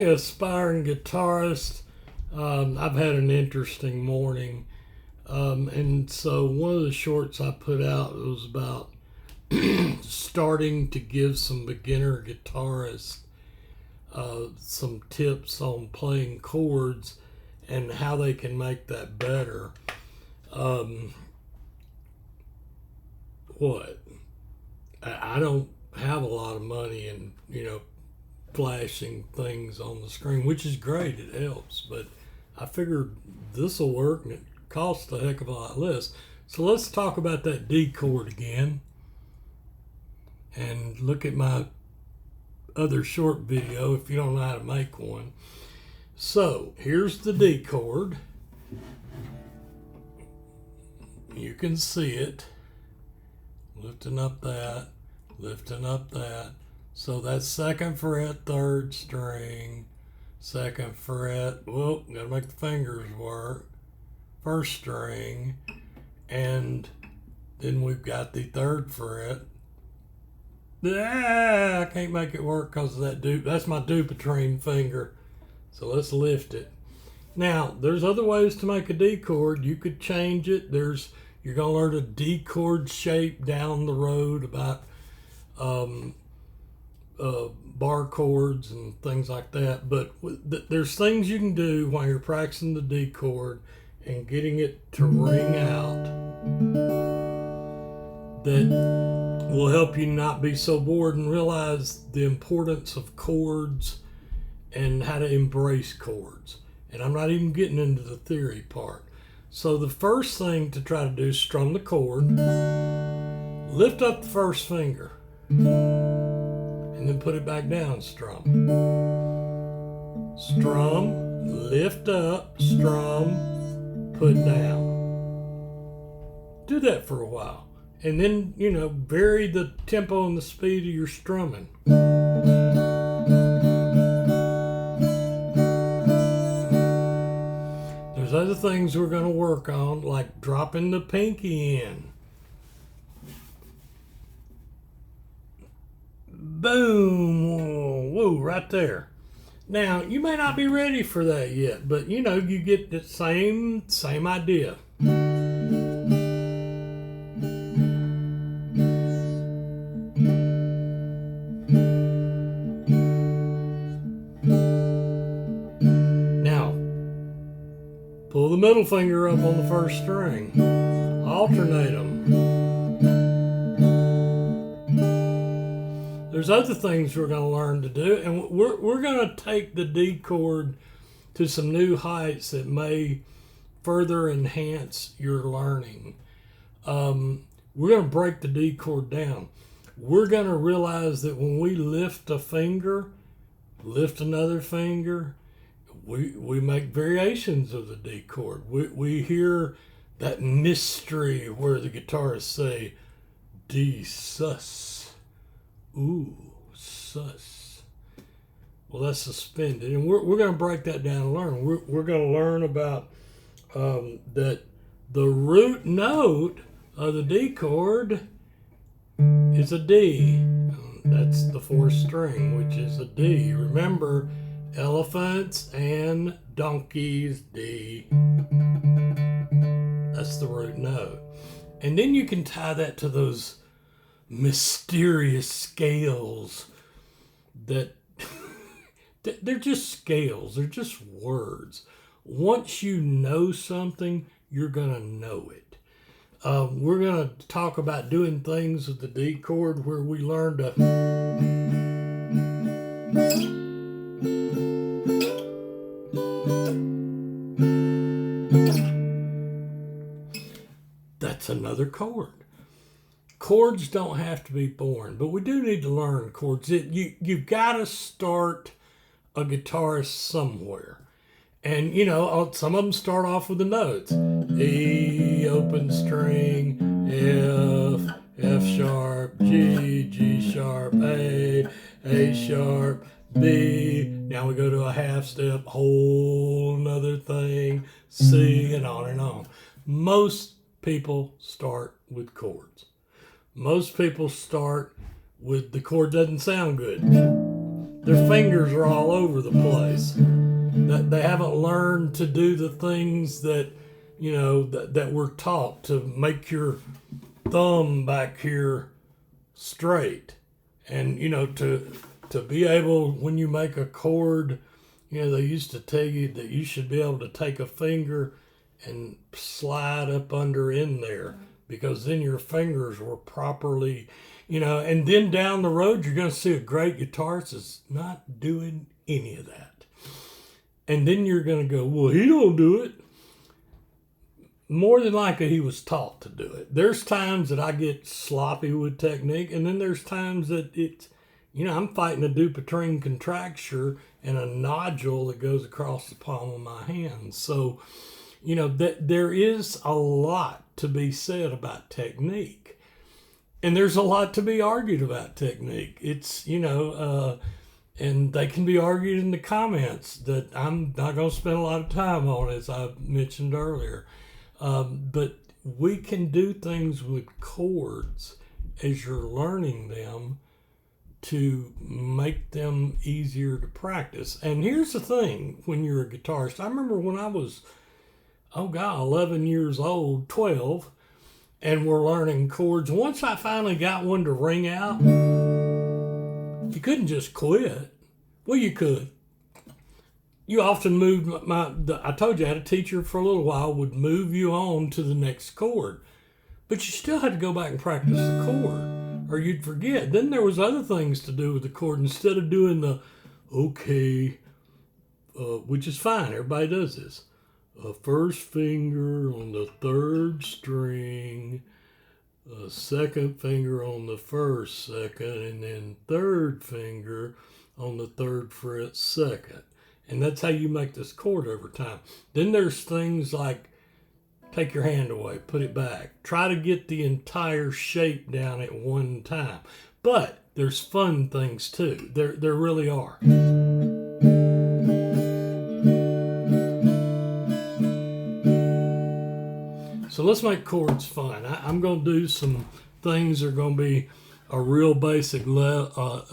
Aspiring guitarist. I've had an interesting morning. And so one of the shorts I put out was about starting to give some beginner guitarists some tips on playing chords and how they can make that better. Um, what? I don't have a lot of money and, flashing things on the screen, which is great. It helps. But I figured this will work and it costs a heck of a lot less. So let's talk about that D chord again and look at my other short video if you don't know how to make one. So here's the D chord. You can see it. Lifting up that, lifting up that. So that's second fret, third string, second fret. Whoa, gotta make the fingers work. First string, and then we've got the third fret. I can't make it work because of that dupe. That's my dupetrine finger. So let's lift it. Now, there's other ways to make a D chord. You could change it. You're gonna learn a D chord shape down the road about bar chords and things like that. But there's things you can do while you're practicing the D chord and getting it to ring out that will help you not be so bored and realize the importance of chords and how to embrace chords. And I'm not even getting into the theory part. So the first thing to try to do is strum the chord, lift up the first finger, and then put it back down, strum. Strum, lift up, strum, put down. Do that for a while. And then, vary the tempo and the speed of your strumming. There's other things we're going to work on, like dropping the pinky in. Boom! Whoa, right there. Now, you may not be ready for that yet, but you get the same idea. Now, pull the middle finger up on the first string. Alternate them. There's other things we're going to learn to do, and we're going to take the D chord to some new heights that may further enhance your learning. We're going to break the D chord down. We're going to realize that when we lift a finger, lift another finger, we make variations of the D chord. We hear that mystery where the guitarists say, D sus. Ooh, sus. Well, that's suspended. And we're going to break that down and learn. We're going to learn about that the root note of the D chord is a D. That's the fourth string, which is a D. Remember, elephants and donkeys, D. That's the root note. And then you can tie that to those mysterious scales that they're just scales. They're just words. Once you know something, you're going to know it. We're going to talk about doing things with the D chord where we learn to that's another chord. Chords don't have to be born, but we do need to learn chords. You've got to start a guitarist somewhere. And, some of them start off with the notes. E, open string, F sharp, G sharp, A sharp, B. Now we go to a half step, whole another thing, C, and on and on. Most people start with chords. Most people start with the chord doesn't sound good. their fingers are all over the place. That they haven't learned to do the things that, that we're taught, to make your thumb back here straight, and to be able, when you make a chord, they used to tell you that you should be able to take a finger and slide up under in there, because then your fingers were properly, and then down the road you're going to see a great guitarist is not doing any of that. And then you're going to go, well, he don't do it. More than likely he was taught to do it. There's times that I get sloppy with technique, and then there's times that it's, I'm fighting a Dupuytren contracture and a nodule that goes across the palm of my hand. So, that there is a lot to be said about technique. And there's a lot to be argued about technique. It's, and they can be argued in the comments that I'm not going to spend a lot of time on, as I mentioned earlier. But we can do things with chords as you're learning them to make them easier to practice. And here's the thing, when you're a guitarist, I remember when I was, 11 years old, 12, and we're learning chords. Once I finally got one to ring out, you couldn't just quit. Well, you could. You often moved I told you I had a teacher for a little while would move you on to the next chord, but you still had to go back and practice the chord, or you'd forget. Then there was other things to do with the chord instead of doing the which is fine. Everybody does this. First finger on the third string, second finger on the first second, and then third finger on the third fret second. And that's how you make this chord over time. Then there's things like take your hand away, put it back. Try to get the entire shape down at one time. But there's fun things too. There really are. So let's make chords fun. I'm going to do some things that are going to be a real basic level.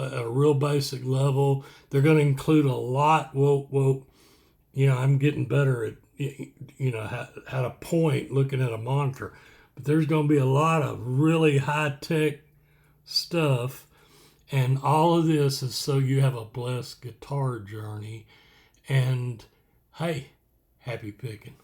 They're going to include a lot. I'm getting better at how to point looking at a monitor. But there's going to be a lot of really high-tech stuff, and all of this is so you have a blessed guitar journey. And hey, happy picking.